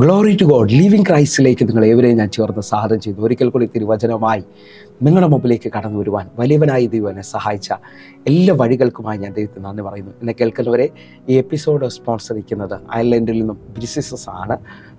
Glory to God. Living ക്രൈസ്റ്റിലേക്ക് നിങ്ങൾ ഏവരെയും ഞാൻ ചേർന്ന് സ്വാഗതം ചെയ്തു. ഒരിക്കൽ കൂടി തിരുവചനമായി നിങ്ങളുടെ മുമ്പിലേക്ക് കടന്നു വരുവാൻ വലിയവനായ ദൈവം എന്നെ സഹായിച്ച എല്ലാ വഴികൾക്കുമായി ഞാൻ ദൈവത്തിന് നന്ദി പറയുന്നു. എന്നെ കേൾക്കുന്നവരെ, ഈ എപ്പിസോഡ് സ്പോൺസർ ചെയ്യുന്നത് അയർലൻഡിൽ നിന്നും ബ്രിസിസസ് ആണ്.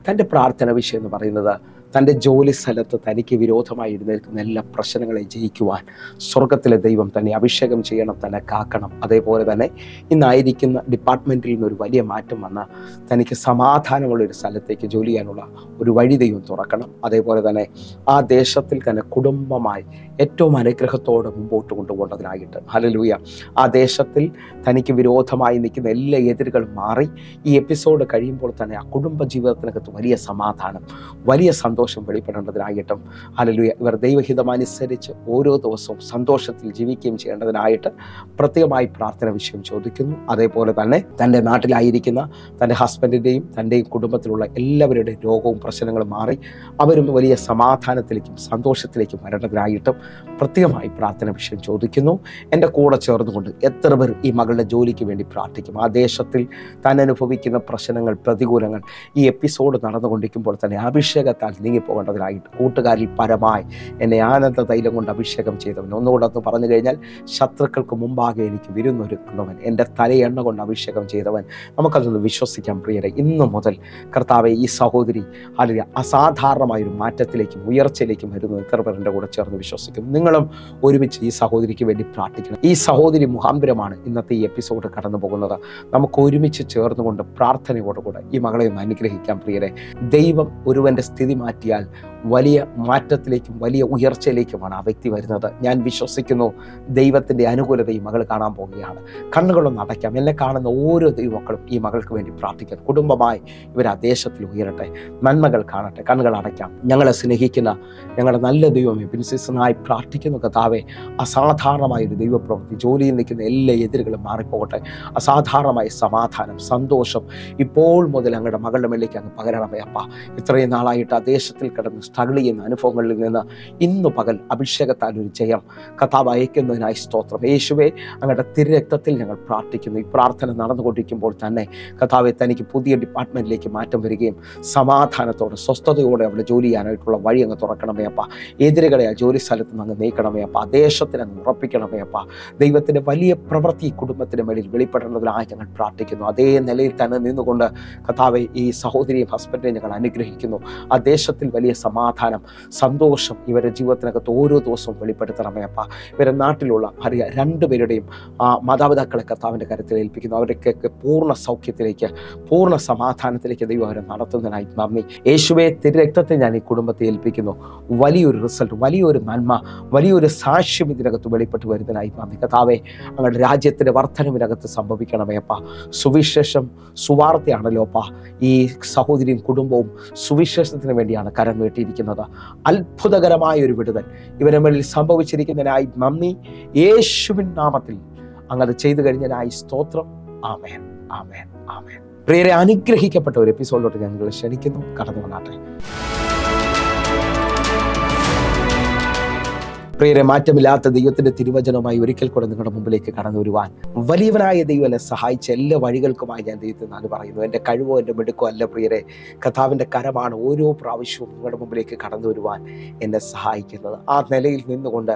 തൻ്റെ പ്രാർത്ഥന വിഷയം എന്ന് പറയുന്നത് തൻ്റെ ജോലി സ്ഥലത്ത് തനിക്ക് വിരോധമായി എഴുന്നേൽക്കുന്ന എല്ലാ പ്രശ്നങ്ങളെ ജയിക്കുവാൻ സ്വർഗത്തിലെ ദൈവം തന്നെ അഭിഷേകം ചെയ്യണം, തന്നെ കാക്കണം. അതേപോലെ തന്നെ ഇന്നായിരിക്കുന്ന ഡിപ്പാർട്ട്മെൻറ്റിൽ നിന്നൊരു വലിയ മാറ്റം വന്ന തനിക്ക് സമാധാനമുള്ളൊരു സ്ഥലത്തേക്ക് ജോലി ചെയ്യാനുള്ള ഒരു വഴി ദൈവം തുറക്കണം. അതേപോലെ തന്നെ ആ ദേശത്തിൽ തന്നെ കുടുംബമായി ഏറ്റവും അനുഗ്രഹത്തോടെ മുമ്പോട്ട് കൊണ്ടുപോകേണ്ടതിനായിട്ട് ഹല്ലേലൂയ, ആ ദേശത്തിൽ തനിക്ക് വിരോധമായി നിൽക്കുന്ന എല്ലാ എതിരുകളും മാറി ഈ എപ്പിസോഡ് കഴിയുമ്പോൾ തന്നെ ആ കുടുംബ ജീവിതത്തിനകത്ത് വലിയ സമാധാനം, വലിയ സന്തോഷം വെളിപ്പെടേണ്ടതിനായിട്ടും ഹല്ലേലൂയ, ഇവർ ദൈവഹിതമനുസരിച്ച് ഓരോ ദിവസവും സന്തോഷത്തിൽ ജീവിക്കുകയും ചെയ്യേണ്ടതിനായിട്ട് പ്രത്യേകമായി പ്രാർത്ഥന വിഷയം ചോദിക്കുന്നു. അതേപോലെ തന്നെ തൻ്റെ നാട്ടിലായിരിക്കുന്ന തൻ്റെ ഹസ്ബൻഡിൻ്റെയും തൻ്റെയും കുടുംബത്തിലുള്ള എല്ലാവരുടെയും രോഗവും പ്രശ്നങ്ങളും മാറി അവരും വലിയ സമാധാനത്തിലേക്കും സന്തോഷത്തിലേക്കും വരേണ്ടതിനായിട്ടും പ്രത്യേകമായി പ്രാർത്ഥന വിഷയം ചോദിക്കുന്നു. എൻ്റെ കൂടെ ചേർന്നുകൊണ്ട് എത്ര പേർ ഈ മകളുടെ ജോലിക്ക് വേണ്ടി പ്രാർത്ഥിക്കും? ആ ദേശത്തിൽ താൻ അനുഭവിക്കുന്ന പ്രശ്നങ്ങൾ, പ്രതികൂലങ്ങൾ ഈ എപ്പിസോഡ് നടന്നുകൊണ്ടിരിക്കുമ്പോൾ തന്നെ അഭിഷേകത്താൽ നീങ്ങിപ്പോകേണ്ടതിനായിട്ട് കൂട്ടുകാരിൽ പരമായി എന്നെ ആനന്ദ തൈലം കൊണ്ട് അഭിഷേകം ചെയ്തവൻ, ഒന്നുകൂടെ ഒന്ന് പറഞ്ഞു കഴിഞ്ഞാൽ ശത്രുക്കൾക്ക് മുമ്പാകെ എനിക്ക് വിരുന്നൊരുക്കുന്നവൻ, എൻ്റെ തലയെണ്ണ കൊണ്ട് അഭിഷേകം ചെയ്തവൻ. നമുക്കതൊന്ന് വിശ്വസിക്കാം പ്രിയരെ. ഇന്നു മുതൽ കർത്താവെ, ഈ സഹോദരി അല്ലെങ്കിൽ അസാധാരണമായൊരു മാറ്റത്തിലേക്കും ഉയർച്ചയിലേക്കും വരുന്നു. എത്ര പേർ എൻ്റെ കൂടെ ചേർന്ന് വിശ്വസിക്കും? നിങ്ങളും ഒരുമിച്ച് ഈ സഹോദരിക്ക് വേണ്ടി പ്രാർത്ഥിക്കണം. ഈ സഹോദരി മുഖാന്തരമാണ് ഇന്നത്തെ ഈ എപ്പിസോഡ് കടന്നു പോകുന്നത്. നമുക്ക് ഒരുമിച്ച് ചേർന്നുകൊണ്ട് പ്രാർത്ഥനയോടുകൂടെ ഈ മകളെ ഒന്ന് അനുഗ്രഹിക്കാം പ്രിയരെ. ദൈവം ഒരുവൻ്റെ സ്ഥിതി മാറ്റിയാൽ വലിയ മാറ്റത്തിലേക്കും വലിയ ഉയർച്ചയിലേക്കുമാണ് ആ വ്യക്തി വരുന്നത്. ഞാൻ വിശ്വസിക്കുന്നു ദൈവത്തിൻ്റെ അനുകൂലത ഈ മകൾ കാണാൻ പോവുകയാണ്. കണ്ണുകളൊന്ന് അടയ്ക്കാം. എന്നെ കാണുന്ന ഓരോ ദൈവമക്കളും ഈ മകൾക്ക് വേണ്ടി പ്രാർത്ഥിക്കണം. കുടുംബമായി ഇവർ ആ ദേശത്തിൽ ഉയരട്ടെ, നന്മകൾ കാണട്ടെ. കണ്ണുകൾ അടയ്ക്കാം. ഞങ്ങളെ സ്നേഹിക്കുന്ന ഞങ്ങളുടെ നല്ല ദൈവമേ, ബിൻസിസനായി പ്രാർത്ഥിക്കുന്ന കർത്താവേ, അസാധാരണമായൊരു ദൈവപ്രവൃത്തി, ജോലിയിൽ നിൽക്കുന്ന എല്ലാ എതിരുകളും മാറിപ്പോകട്ടെ. അസാധാരണമായ സമാധാനം, സന്തോഷം ഇപ്പോൾ മുതൽ ഞങ്ങളുടെ മകളുടെ മേലേക്ക് അങ്ങ് പകരണമേ അപ്പ. ഇത്രയും നാളായിട്ട് ആ ദേശത്തിൽ കിടന്ന് സ്ട്രഗിൾ ചെയ്യുന്ന അനുഭവങ്ങളിൽ നിന്ന് ഇന്ന് പകൽ അഭിഷേകത്താൽ ഒരു ജയം കർത്താവ് അയക്കുന്നതിനായി സ്തോത്രം. യേശുവേ, അങ്ങയുടെ തിരുരക്തത്തിൽ ഞങ്ങൾ പ്രാർത്ഥിക്കുന്നു. ഈ പ്രാർത്ഥന നടന്നുകൊണ്ടിരിക്കുമ്പോൾ തന്നെ കർത്താവെ, തനിക്ക് പുതിയ ഡിപ്പാർട്ട്മെൻറ്റിലേക്ക് മാറ്റം വരികയും സമാധാനത്തോടെ സ്വസ്ഥതയോടെ അവിടെ ജോലി ചെയ്യാനായിട്ടുള്ള വഴി അങ്ങ് തുറക്കണമേ അപ്പ. എതിരുകളെ ആ ജോലി സ്ഥലത്ത് നിന്ന് അങ്ങ് നീക്കണമേ അപ്പ. ദേശത്തിന് അങ്ങ് ഉറപ്പിക്കണമേ അപ്പ. ദൈവത്തിൻ്റെ വലിയ പ്രവൃത്തി ഈ കുടുംബത്തിൻ്റെ മേലിൽ വെളിപ്പെടേണ്ടതിനായി ഞങ്ങൾ പ്രാർത്ഥിക്കുന്നു. അതേ നിലയിൽ തന്നെ നിന്നുകൊണ്ട് കർത്താവെ, ഈ സഹോദരിയും ഹസ്ബൻഡിനെയും ഞങ്ങൾ അനുഗ്രഹിക്കുന്നു. ആ ദേശത്തിൽ വലിയ സമാധാനം, സന്തോഷം ഇവരുടെ ജീവിതത്തിനകത്ത് ഓരോ ദിവസവും വെളിപ്പെടുത്തണമേ അപ്പ. ഇവരുടെ നാട്ടിലുള്ള രണ്ടുപേരുടെയും മാതാപിതാക്കളെ കർത്താവിൻ്റെ കരത്തിൽ ഏൽപ്പിക്കുന്നു. അവരുടെയൊക്കെ പൂർണ്ണ സൗഖ്യത്തിലേക്ക്, പൂർണ്ണ സമാധാനത്തിലേക്ക് ദൈവം അവരെ നടത്തുന്നതിനായി നന്ദി. യേശുവേ, തിരുരക്തത്തെ ഞാൻ ഈ കുടുംബത്തെ ഏൽപ്പിക്കുന്നു. വലിയൊരു റിസൾട്ട്, വലിയൊരു നന്മ, വലിയൊരു സാക്ഷ്യം ഇതിനകത്ത് വെളിപ്പെട്ട് വരുന്നതിനായി നന്ദി. കർത്താവേ, അങ്ങയുടെ രാജ്യത്തിൻ്റെ വർധനവിനകത്ത് സംഭവിക്കണമേ അപ്പ. സുവിശേഷം, സുവാർത്തയാണല്ലോ അപ്പ. ഈ സഹോദരിയും കുടുംബവും സുവിശേഷത്തിന് വേണ്ടിയാണ് കരം നീട്ടിയിരിക്കുന്നത്. അത്ഭുതകരമായ ഒരു വിടുതൽ ഇവരുടെ മേലിൽ സംഭവിച്ചിരിക്കുന്നതിനായി നന്ദി. യേശുവിൻ നാമത്തിൽ അങ്ങത് ചെയ്തു കഴിഞ്ഞതിനായി സ്തോത്രം. ആമേൻ, ആമേൻ, ആമേൻ. പ്രിയരെ, അനുഗ്രഹിക്കപ്പെട്ട ഒരു എപ്പിസോഡിലോട്ട് ഞാൻ നിങ്ങളെ ക്ഷണിക്കുന്നു. കടന്നു വന്നാട്ടെ. പ്രിയരെ, മാറ്റമില്ലാത്ത ദൈവത്തിൻ്റെ തിരുവചനവുമായി ഒരിക്കൽ കൂടെ നിങ്ങളുടെ മുമ്പിലേക്ക് കടന്നു വരുവാൻ വലിയവനായ ദൈവം എന്നെ സഹായിച്ച എല്ലാ വഴികൾക്കുമായി ഞാൻ ദൈവത്തിന് പറയുന്നു. എൻ്റെ കഴിവോ എൻ്റെ മിടുക്കോ അല്ല പ്രിയരെ, കർത്താവിൻ്റെ കരമാണ് ഓരോ പ്രാവശ്യവും നിങ്ങളുടെ മുമ്പിലേക്ക് കടന്നു വരുവാൻ എന്നെ സഹായിക്കുന്നത്. ആ നിലയിൽ നിന്നുകൊണ്ട്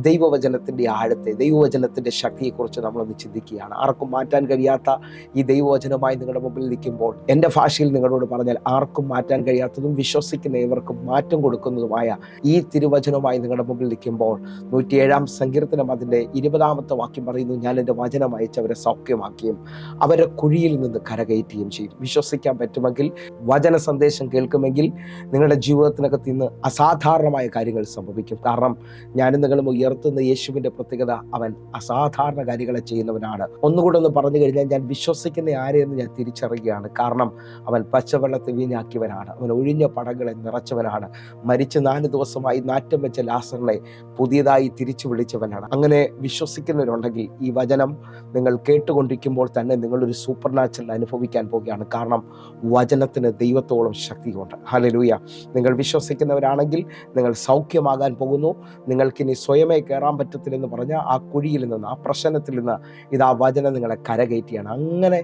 ദൈവവചനത്തിൻ്റെ ആഴത്തെ, ദൈവവചനത്തിൻ്റെ ശക്തിയെക്കുറിച്ച് നമ്മളൊന്ന് ചിന്തിക്കുകയാണ്. ആർക്കും മാറ്റാൻ കഴിയാത്ത ഈ ദൈവവചനമായി നിങ്ങളുടെ മുമ്പിൽ നിൽക്കുമ്പോൾ, എൻ്റെ ഭാഷയിൽ നിങ്ങളോട് പറഞ്ഞാൽ ആർക്കും മാറ്റാൻ കഴിയാത്തതും വിശ്വസിക്കുന്ന ഇവർക്കും മാറ്റം കൊടുക്കുന്നതുമായ ഈ തിരുവചനവുമായി നിങ്ങളുടെ മുമ്പിൽ നിൽക്കുമ്പോൾ 107-ാം സങ്കീർത്തനം അതിൻ്റെ 20-ാമത്തെ വാക്യം പറയുന്നു, ഞാൻ എൻ്റെ വചനം അയച്ചവരെ സൗഖ്യമാക്കിയും അവരെ കുഴിയിൽ നിന്ന് കരകയറ്റുകയും ചെയ്യും. വിശ്വസിക്കാൻ പറ്റുമെങ്കിൽ, വചന സന്ദേശം കേൾക്കുമെങ്കിൽ നിങ്ങളുടെ ജീവിതത്തിനകത്ത് ഇന്ന് അസാധാരണമായ കാര്യങ്ങൾ സംഭവിക്കും. കാരണം ഞാനും നിങ്ങളും ഉയർത്തുന്ന യേശുവിൻ്റെ പ്രത്യേകത, അവൻ അസാധാരണ കാര്യങ്ങളെ ചെയ്യുന്നവനാണ്. ഒന്നുകൂടെ ഒന്ന് പറഞ്ഞു കഴിഞ്ഞാൽ, ഞാൻ വിശ്വസിക്കുന്ന ആരെയെന്ന് ഞാൻ തിരിച്ചറിയുകയാണ്. കാരണം അവൻ പച്ചവെള്ളത്തെ വീഞ്ഞാക്കിയവനാണ്. അവൻ ഒഴിഞ്ഞ പടകളെ നിറച്ചവനാണ്. മരിച്ച് 4 ദിവസമായി നാറ്റം വെച്ച ലാസറിനെ പുതിയതായി തിരിച്ചു വിളിച്ചവനാണ്. അങ്ങനെ വിശ്വസിക്കുന്നവരുണ്ടെങ്കിൽ ഈ വചനം നിങ്ങൾ കേട്ടുകൊണ്ടിരിക്കുമ്പോൾ തന്നെ നിങ്ങളൊരു സൂപ്പർ നാച്ചുറൽ അനുഭവിക്കാൻ പോവുകയാണ്. കാരണം വചനത്തിന് ദൈവത്തോളം ശക്തിയുണ്ട്. ഹല്ലേലൂയ. നിങ്ങൾ വിശ്വസിക്കുന്നവരാണെങ്കിൽ നിങ്ങൾ സൗഖ്യമാകാൻ പോകുന്നു. നിങ്ങൾക്കിനി സ്വയമേ കയറാൻ പറ്റത്തില്ലെന്ന് പറഞ്ഞ ആ കുഴിയിൽ നിന്ന്, ആ പ്രശ്നത്തിൽ നിന്ന് ഇതാ വചനം നിങ്ങളെ കരകയറ്റിയാണ്. അങ്ങനെ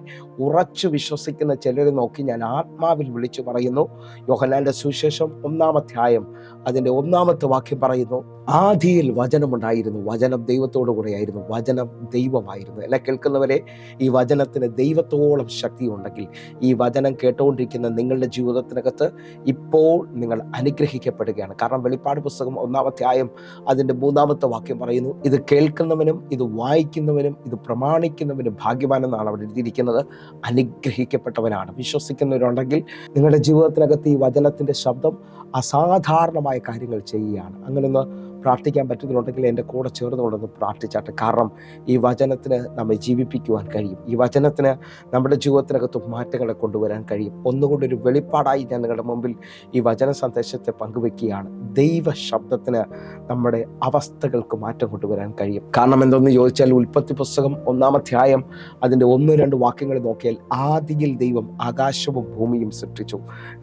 ഉറച്ചു വിശ്വസിക്കുന്ന ചിലരെ നോക്കി ഞാൻ ആത്മാവിൽ വിളിച്ചു പറയുന്നു. യോഹന്നാന്റെ സുവിശേഷം 1-ാം അധ്യായം അതിൻ്റെ 1-ാമത്തെ വാക്യം പറയുന്നു, ആദിയിൽ വചനമുണ്ടായിരുന്നു, വചനം ദൈവത്തോടു കൂടെയായിരുന്നു, വചനം ദൈവമായിരുന്നു. എന്നെ കേൾക്കുന്നവരെ, ഈ വചനത്തിന് ദൈവത്തോളം ശക്തിയുണ്ടെങ്കിൽ ഈ വചനം കേട്ടുകൊണ്ടിരിക്കുന്ന നിങ്ങളുടെ ജീവിതത്തിനകത്ത് ഇപ്പോൾ നിങ്ങൾ അനുഗ്രഹിക്കപ്പെടുകയാണ്. കാരണം വെളിപ്പാട് പുസ്തകം 1-ാം അധ്യായം അതിൻ്റെ 3-ാമത്തെ വാക്യം പറയുന്നു, ഇത് കേൾക്കുന്നവനും ഇത് വായിക്കുന്നവനും ഇത് പ്രമാണിക്കുന്നവനും ഭാഗ്യവാനെന്നാണ് അവിടെ എഴുതിയിരിക്കുന്നത്. അനുഗ്രഹിക്കപ്പെട്ടവനാണ്. വിശ്വസിക്കുന്നവരുണ്ടെങ്കിൽ നിങ്ങളുടെ ജീവിതത്തിനകത്ത് ഈ വചനത്തിൻ്റെ ശബ്ദം അസാധാരണമായ കാര്യങ്ങൾ ചെയ്യുകയാണ്. അങ്ങനൊന്ന് പ്രാർത്ഥിക്കാൻ പറ്റുന്നുണ്ടെങ്കിൽ എൻ്റെ കൂടെ ചേർന്നുകൊണ്ടൊന്ന് പ്രാർത്ഥിച്ചാട്ടെ. കാരണം ഈ വചനത്തിന് നമ്മെ ജീവിപ്പിക്കുവാൻ കഴിയും. ഈ വചനത്തിന് നമ്മുടെ ജീവിതത്തിനകത്ത് മാറ്റങ്ങളെ കൊണ്ടുവരാൻ കഴിയും. ഒന്നുകൊണ്ടൊരു വെളിപ്പാടായി ഞാൻ നിങ്ങളുടെ മുമ്പിൽ ഈ വചന സന്ദേശത്തെ പങ്കുവെക്കുകയാണ്. ദൈവ ശബ്ദത്തിന് നമ്മുടെ അവസ്ഥകൾക്ക് മാറ്റം കൊണ്ടുവരാൻ കഴിയും. കാരണം എന്തെന്ന് ചോദിച്ചാൽ, ഉൽപ്പത്തി പുസ്തകം 1-ാം അധ്യായം അതിൻ്റെ 1-2 വാക്യങ്ങൾ നോക്കിയാൽ, ആദിയിൽ ദൈവം ആകാശവും ഭൂമിയും സൃഷ്ടിച്ചു.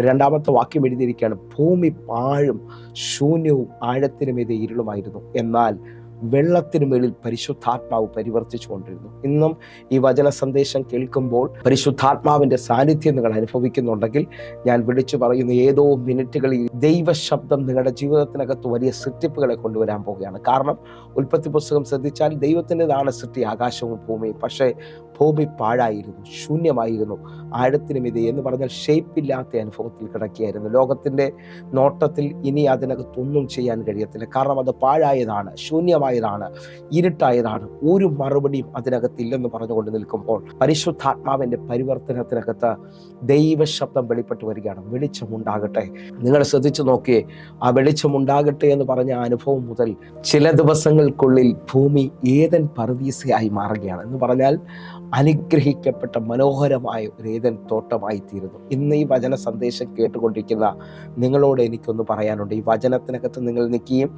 2-ാമത്തെ വാക്യം എഴുതിയിരിക്കുകയാണ്, ഭൂമി പാഴും ശൂന്യവും ആഴത്തിനും ഇത് ഇരുളുമായിരുന്നു, എന്നാൽ വെള്ളത്തിനു മേളിൽ പരിശുദ്ധാത്മാവ് പരിവർത്തിച്ചു കൊണ്ടിരുന്നു. ഇന്നും ഈ വചന സന്ദേശം കേൾക്കുമ്പോൾ പരിശുദ്ധാത്മാവിൻ്റെ സാന്നിധ്യം നിങ്ങൾ അനുഭവിക്കുന്നുണ്ടെങ്കിൽ ഞാൻ വിളിച്ചു പറയുന്ന ഏതോ മിനിറ്റുകളിൽ ദൈവശബ്ദം നിങ്ങളുടെ ജീവിതത്തിനകത്ത് വലിയ സൃഷ്ടിപ്പുകളെ കൊണ്ടുവരാൻ പോവുകയാണ്. കാരണം ഉൽപ്പത്തി പുസ്തകം ശ്രദ്ധിച്ചാൽ ദൈവത്തിൻ്റെതാണ് സൃഷ്ടി ആകാശവും ഭൂമിയും. പക്ഷേ ഭൂമി പാഴായിരുന്നു, ശൂന്യമായിരുന്നു, ആഴത്തിനും ഇത് എന്ന് പറഞ്ഞാൽ ഷേപ്പില്ലാത്ത അനുഭവത്തിൽ കിടക്കുകയായിരുന്നു. ലോകത്തിൻ്റെ നോട്ടത്തിൽ ഇനി അതിനകത്തൊന്നും ചെയ്യാൻ കഴിയത്തില്ല. കാരണം അത് പാഴായതാണ്, ശൂന്യമായതാണ്, ഇരുട്ടായതാണ്, ഒരു മറുപടിയും അതിനകത്തില്ലെന്ന് പറഞ്ഞുകൊണ്ട് നിൽക്കുമ്പോൾ പരിശുദ്ധാത്മാവിൻ്റെ പരിവർത്തനത്തിനകത്ത് ദൈവശബ്ദം വെളിപ്പെട്ട് വരികയാണ്. വെളിച്ചമുണ്ടാകട്ടെ. നിങ്ങൾ ശ്രദ്ധിച്ചു നോക്കിയേ, ആ വെളിച്ചമുണ്ടാകട്ടെ എന്ന് പറഞ്ഞ അനുഭവം മുതൽ ചില ദിവസങ്ങൾക്കുള്ളിൽ ഭൂമി ഏദൻ പറുദീസയായി മാറുകയാണ്. എന്ന് പറഞ്ഞാൽ അനുഗ്രഹിക്കപ്പെട്ട മനോഹരമായ ഒരു ഏദൻ തോട്ടമായി തീരുന്നു. ഇന്ന് ഈ വചന സന്ദേശം കേട്ടുകൊണ്ടിരിക്കുന്ന നിങ്ങളോട് എനിക്കൊന്ന് പറയാനുണ്ട്. ഈ വചനത്തിനകത്ത് നിങ്ങൾ നിൽക്കുകയും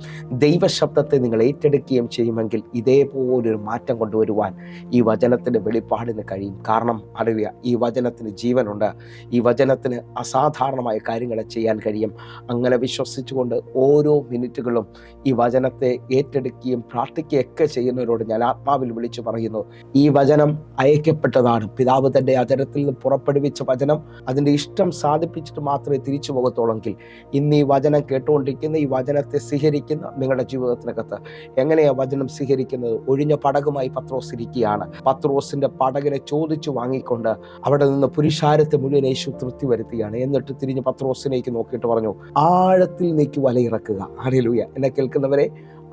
ദൈവശബ്ദത്തെ നിങ്ങൾ ഏറ്റെടുക്കുകയും ചെയ്യുമെങ്കിൽ ഇതേപോലൊരു മാറ്റം കൊണ്ടുവരുവാൻ ഈ വചനത്തിൻ്റെ വെളിപ്പാടിന് കഴിയും. കാരണം അറിയുക, ഈ വചനത്തിന് ജീവനുണ്ട്. ഈ വചനത്തിന് അസാധാരണമായ കാര്യങ്ങളെ ചെയ്യാൻ കഴിയും. അങ്ങനെ വിശ്വസിച്ചുകൊണ്ട് ഓരോ മിനിറ്റുകളും ഈ വചനത്തെ ഏറ്റെടുക്കുകയും പ്രാർത്ഥിക്കുകയൊക്കെ ചെയ്യുന്നവരോട് ഞാൻ ആത്മാവിൽ വിളിച്ചു പറയുന്നു, ഈ വചനം അയക്കപ്പെട്ടതാണ്. പിതാവ് തൻ്റെ അധരത്തിൽ നിന്ന് പുറപ്പെടുവിച്ച വചനം അതിൻ്റെ ഇഷ്ടം സാധിപ്പിച്ചിട്ട് മാത്രമേ തിരിച്ചു പോകത്തുള്ളെങ്കിൽ ഇന്ന് ഈ വചനം കേട്ടുകൊണ്ടിരിക്കുന്ന, ഈ വചനത്തെ സ്വീകരിക്കുന്ന നിങ്ങളുടെ ജീവിതത്തിനകത്ത് എങ്ങനെയാണ് വചനം സ്വീകരിക്കുന്നത്? ഒഴിഞ്ഞ പടകുമായി പത്രോസ് ഇരിക്കുകയാണ്. പത്രോസിൻ്റെ പടകിനെ ചോദിച്ചു വാങ്ങിക്കൊണ്ട് അവിടെ നിന്ന് പുരുഷാരത്തെ മുഴുവൻ യേശു തൃപ്തി വരുത്തുകയാണ്. എന്നിട്ട് തിരിഞ്ഞ് പത്രോസിനേക്ക് നോക്കിയിട്ട് പറഞ്ഞു, ആഴത്തിൽ നീക്കി വലയിറക്കുക. ഹല്ലേലൂയ. എന്നെ കേൾക്കുന്നവരെ,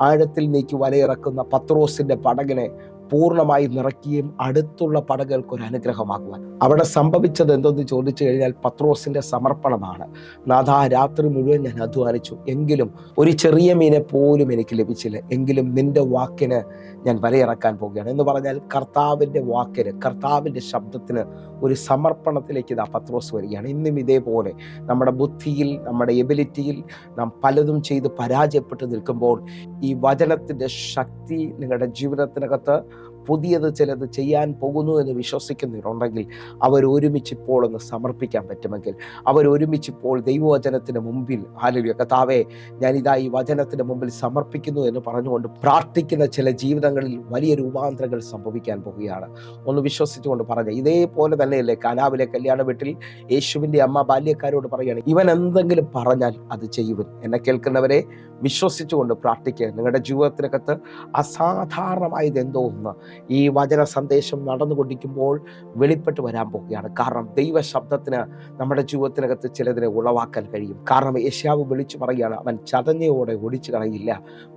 ആഴത്തിൽ നീക്കി വലയിറക്കുന്ന പത്രോസിൻ്റെ പടകിനെ പൂർണ്ണമായി നിറയ്ക്കുകയും അടുത്തുള്ള പടകൾക്ക് ഒരു അനുഗ്രഹമാക്കുവാൻ. അവിടെ സംഭവിച്ചത് എന്തെന്ന് ചോദിച്ചു കഴിഞ്ഞാൽ പത്രോസിൻ്റെ സമർപ്പണമാണ്. നാഥാ, രാത്രി മുഴുവൻ ഞാൻ അധ്വാനിച്ചു, എങ്കിലും ഒരു ചെറിയ മീനെ പോലും എനിക്ക് ലഭിച്ചില്ല, എങ്കിലും നിന്റെ വാക്കിന് ഞാൻ വലയിറക്കാൻ പോവുകയാണ് എന്ന് പറഞ്ഞാൽ കർത്താവിൻ്റെ വാക്കിന്, കർത്താവിൻ്റെ ശബ്ദത്തിന് ഒരു സമർപ്പണത്തിലേക്ക് ഇതാ പത്രോസ് വരികയാണ്. ഇന്നും ഇതേപോലെ നമ്മുടെ ബുദ്ധിയിൽ, നമ്മുടെ എബിലിറ്റിയിൽ നാം പലതും ചെയ്ത് പരാജയപ്പെട്ട് നിൽക്കുമ്പോൾ ഈ വചനത്തിൻ്റെ ശക്തി നിങ്ങളുടെ ജീവിതത്തിനകത്ത് പുതിയത് ചിലത് ചെയ്യാൻ പോകുന്നു എന്ന് വിശ്വസിക്കുന്നവരുണ്ടെങ്കിൽ അവരൊരുമിച്ചിപ്പോൾ ഒന്ന് സമർപ്പിക്കാൻ പറ്റുമെങ്കിൽ, അവരൊരുമിച്ചിപ്പോൾ ദൈവവചനത്തിന് മുമ്പിൽ ഹല്ലേലൂയ കർത്താവേ, ഞാനിതാ ഈ വചനത്തിന് മുമ്പിൽ സമർപ്പിക്കുന്നു എന്ന് പറഞ്ഞുകൊണ്ട് പ്രാർത്ഥിക്കുന്ന ചില ജീവിതങ്ങളിൽ വലിയ രൂപാന്തരങ്ങൾ സംഭവിക്കാൻ പോവുകയാണ്. ഒന്ന് വിശ്വസിച്ചുകൊണ്ട് പറഞ്ഞ ഇതേപോലെ തന്നെയല്ലേ കാനാവിലെ കല്യാണ വീട്ടിൽ യേശുവിൻ്റെ അമ്മ ബാല്യക്കാരോട് പറയുകയാണ്, ഇവൻ എന്തെങ്കിലും പറഞ്ഞാൽ അത് ചെയ്യുവൻ. എന്നെ കേൾക്കുന്നവരെ, വിശ്വസിച്ചുകൊണ്ട് പ്രാർത്ഥിക്കുക. നിങ്ങളുടെ ജീവിതത്തിനകത്ത് അസാധാരണമായത് എന്തോ ഒന്ന് ഈ വചന സന്ദേശം നടന്നുകൊണ്ടിരിക്കുമ്പോൾ വെളിപ്പെട്ട് വരാൻ പോവുകയാണ്. കാരണം ദൈവശബ്ദത്തിന് നമ്മുടെ ജീവിതത്തിനകത്ത് ചിലതിനെ ഉളവാക്കാൻ കഴിയും. കാരണം യേശയ്യാവ് വിളിച്ചു പറയുകയാണ്, അവൻ ചതഞ്ഞയോടെ ഒടിച്ചു കളയില്ല,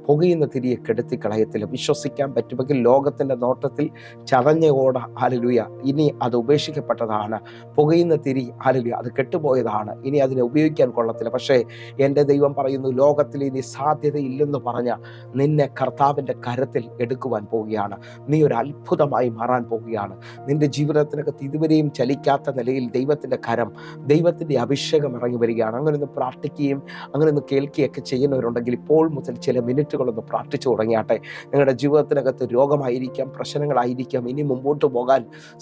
പുകയുന്ന തിരിയെ കെടുത്തി കളയത്തില്ല. വിശ്വസിക്കാൻ പറ്റുമെങ്കിൽ ലോകത്തിൻ്റെ നോട്ടത്തിൽ ചതഞ്ഞയോടെ ഹല്ലേലൂയ ഇനി അത് ഉപേക്ഷിക്കപ്പെട്ടതാണ്. പുകയുന്ന തിരി ഹല്ലേലൂയ അത് കെട്ടുപോയതാണ്, ഇനി അതിനെ ഉപയോഗിക്കാൻ കൊള്ളത്തില്ല. പക്ഷേ എൻ്റെ ദൈവം പറയുന്നു, ലോകത്തിൽ ഇനി സാധ്യതയില്ലെന്ന് പറഞ്ഞ നിന്നെ കർത്താവിൻ്റെ കരത്തിൽ എടുക്കുവാൻ പോവുകയാണ്. നീ ഒരു അത്ഭുതമായി മാറാൻ പോവുകയാണ്. നിന്റെ ജീവിതത്തിനകത്ത് ഇതുവരെയും ചലിക്കാത്ത നിലയിൽ ദൈവത്തിൻ്റെ കരം, ദൈവത്തിൻ്റെ അഭിഷേകം ഇറങ്ങി വരികയാണ്. അങ്ങനെ ഒന്ന് പ്രാർത്ഥിക്കുകയും അങ്ങനെ ഒന്ന് കേൾക്കുകയൊക്കെ ചെയ്യുന്നവരുണ്ടെങ്കിൽ ഇപ്പോൾ മുതൽ ചില മിനിറ്റുകൾ മിനിറ്റുകളൊന്ന് പ്രാർത്ഥിച്ചു തുടങ്ങിയാട്ടെ. നിങ്ങളുടെ ജീവിതത്തിനകത്ത് രോഗമായിരിക്കാം, പ്രശ്നങ്ങളായിരിക്കാം, ഇനി മുമ്പോട്ട് പോകാൻ